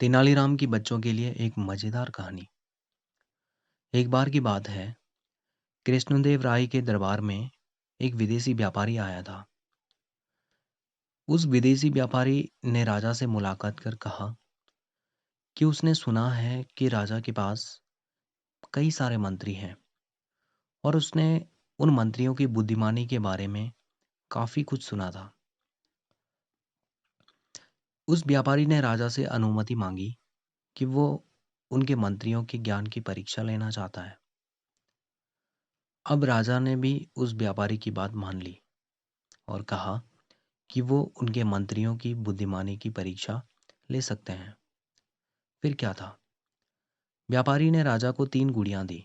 तेनालीराम की बच्चों के लिए एक मजेदार कहानी। एक बार की बात है, कृष्णदेव राय के दरबार में एक विदेशी व्यापारी आया था। उस विदेशी व्यापारी ने राजा से मुलाकात कर कहा कि उसने सुना है कि राजा के पास कई सारे मंत्री हैं और उसने उन मंत्रियों की बुद्धिमानी के बारे में काफी कुछ सुना था। उस व्यापारी ने राजा से अनुमति मांगी कि वो उनके मंत्रियों के ज्ञान की परीक्षा लेना चाहता है। अब राजा ने भी उस व्यापारी की बात मान ली और कहा कि वो उनके मंत्रियों की बुद्धिमानी की परीक्षा ले सकते हैं। फिर क्या था, व्यापारी ने राजा को 3 गुड़ियां दी।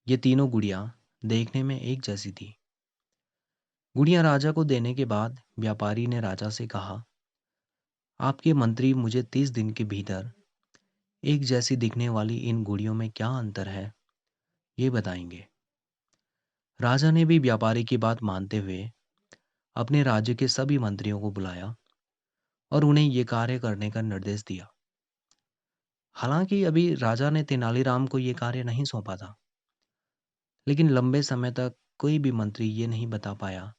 ये तीनों गुड़ियां देखने में एक जैसी थी। गुड़ियां राजा को देने के बाद व्यापारी ने राजा से कहा, आपके मंत्री मुझे 30 दिन के भीतर एक जैसी दिखने वाली इन गुड़ियों में क्या अंतर है, ये बताएंगे। राजा ने भी व्यापारी की बात मानते हुए अपने राज्य के सभी मंत्रियों को बुलाया और उन्हें ये कार्य करने का निर्देश दिया। हालांकि अभी राजा ने तेनालीराम को ये कार्य नहीं सौंपा था, लेकिन लंबे समय तक कोई भी मंत्री ये नहीं बता पाया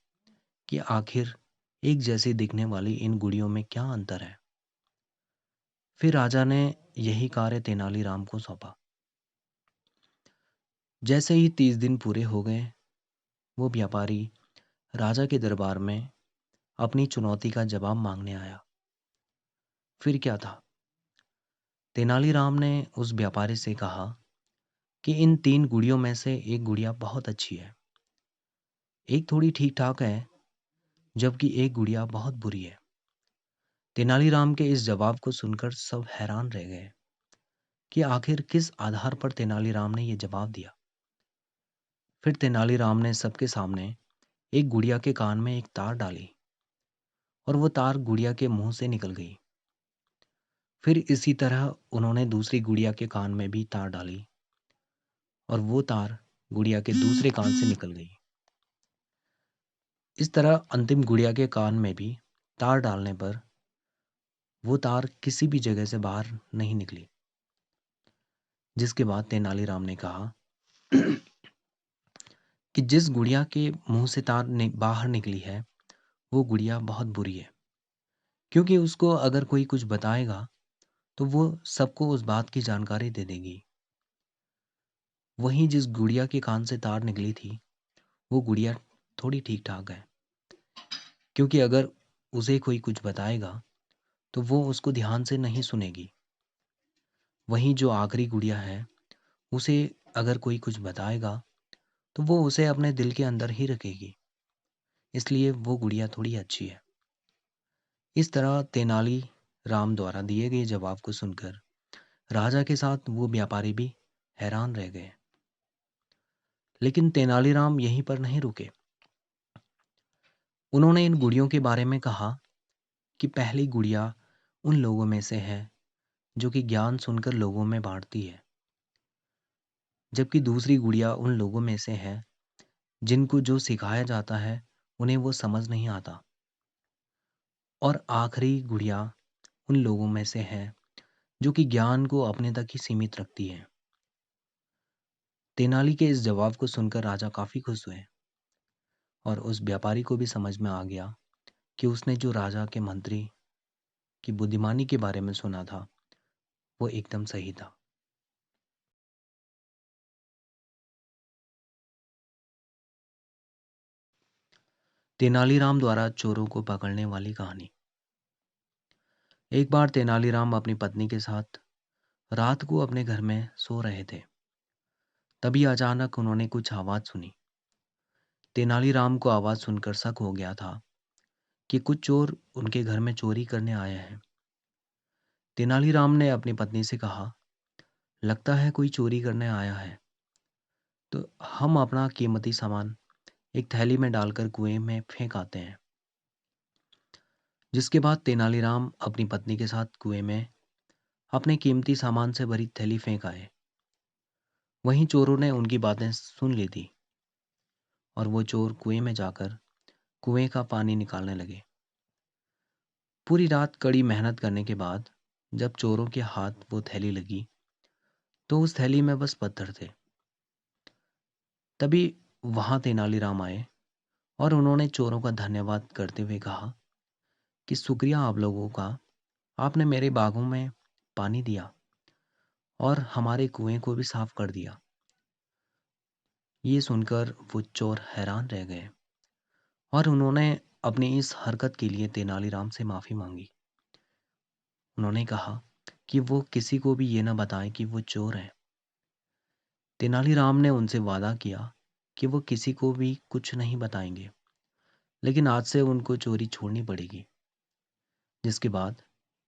कि आखिर एक जैसी दिखने वाली इन गुड़ियों में क्या अंतर है। फिर राजा ने यही कार्य तेनालीराम को सौंपा। जैसे ही 30 दिन पूरे हो गए, वो व्यापारी राजा के दरबार में अपनी चुनौती का जवाब मांगने आया। फिर क्या था, तेनालीराम ने उस व्यापारी से कहा कि इन 3 गुड़ियों में से एक गुड़िया बहुत अच्छी है, एक थोड़ी ठीक ठाक है, जबकि एक गुड़िया बहुत बुरी है। तेनालीराम के इस जवाब को सुनकर सब हैरान रह गए कि आखिर किस आधार पर तेनालीराम ने यह जवाब दिया। फिर तेनालीराम ने सबके सामने एक गुड़िया के कान में एक तार डाली और वो तार गुड़िया के मुंह से निकल गई। फिर इसी तरह उन्होंने दूसरी गुड़िया के कान में भी तार डाली और वो तार गुड़िया के दूसरे कान से निकल गई। इस तरह अंतिम गुड़िया के कान में भी तार डालने पर वो तार किसी भी जगह से बाहर नहीं निकली। जिसके बाद तेनालीराम ने कहा कि जिस गुड़िया के मुंह से तार बाहर निकली है, वो गुड़िया बहुत बुरी है, क्योंकि उसको अगर कोई कुछ बताएगा तो वो सबको उस बात की जानकारी दे देगी। वहीं जिस गुड़िया के कान से तार निकली थी, वो गुड़िया थोड़ी ठीक ठाक है, क्योंकि अगर उसे कोई कुछ बताएगा तो वो उसको ध्यान से नहीं सुनेगी। वहीं जो आखिरी गुड़िया है, उसे अगर कोई कुछ बताएगा तो वो उसे अपने दिल के अंदर ही रखेगी, इसलिए वो गुड़िया थोड़ी अच्छी है। इस तरह तेनाली राम द्वारा दिए गए जवाब को सुनकर राजा के साथ वो व्यापारी भी हैरान रह गए। लेकिन तेनालीराम यहीं पर नहीं रुके। उन्होंने इन गुड़ियों के बारे में कहा कि पहली गुड़िया उन लोगों में से है जो कि ज्ञान सुनकर लोगों में बांटती है, जबकि दूसरी गुड़िया उन लोगों में से है जिनको जो सिखाया जाता है उन्हें वो समझ नहीं आता, और आखिरी गुड़िया उन लोगों में से है जो कि ज्ञान को अपने तक ही सीमित रखती है। तेनाली के इस जवाब को सुनकर राजा काफी खुश हुए और उस व्यापारी को भी समझ में आ गया कि उसने जो राजा के मंत्री की बुद्धिमानी के बारे में सुना था वो एकदम सही था। तेनालीराम द्वारा चोरों को पकड़ने वाली कहानी। एक बार तेनालीराम अपनी पत्नी के साथ रात को अपने घर में सो रहे थे। तभी अचानक उन्होंने कुछ आवाज सुनी। तेनालीराम को आवाज सुनकर शक हो गया था कि कुछ चोर उनके घर में चोरी करने आए हैं। तेनालीराम ने अपनी पत्नी से कहा, लगता है कोई चोरी करने आया है, तो हम अपना कीमती सामान एक थैली में डालकर कुएं में फेंक आते हैं। जिसके बाद तेनालीराम अपनी पत्नी के साथ कुएं में अपने कीमती सामान से भरी थैली फेंक आए। वहीं चोरों ने उनकी बातें सुन ली थी और वो चोर कुएं में जाकर कुएं का पानी निकालने लगे। पूरी रात कड़ी मेहनत करने के बाद जब चोरों के हाथ वो थैली लगी तो उस थैली में बस पत्थर थे। तभी वहां तेनालीराम आए और उन्होंने चोरों का धन्यवाद करते हुए कहा कि शुक्रिया आप लोगों का, आपने मेरे बागों में पानी दिया और हमारे कुएं को भी साफ कर दिया। ये सुनकर वो चोर हैरान रह गए और उन्होंने अपनी इस हरकत के लिए तेनालीराम से माफी मांगी। उन्होंने कहा कि वो किसी को भी ये ना बताएं कि वो चोर हैं। तेनालीराम ने उनसे वादा किया कि वो किसी को भी कुछ नहीं बताएंगे, लेकिन आज से उनको चोरी छोड़नी पड़ेगी। जिसके बाद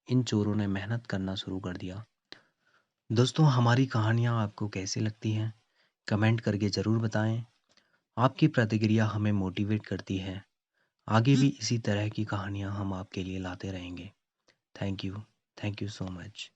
इन चोरों ने मेहनत करना शुरू कर दिया। दोस्तों, हमारी कहानियाँ आपको कैसी लगती हैं? कमेंट करके ज़रूर बताएं। आपकी प्रतिक्रिया हमें मोटिवेट करती है। आगे भी इसी तरह की कहानियाँ हम आपके लिए लाते रहेंगे। Thank you. Thank you so much.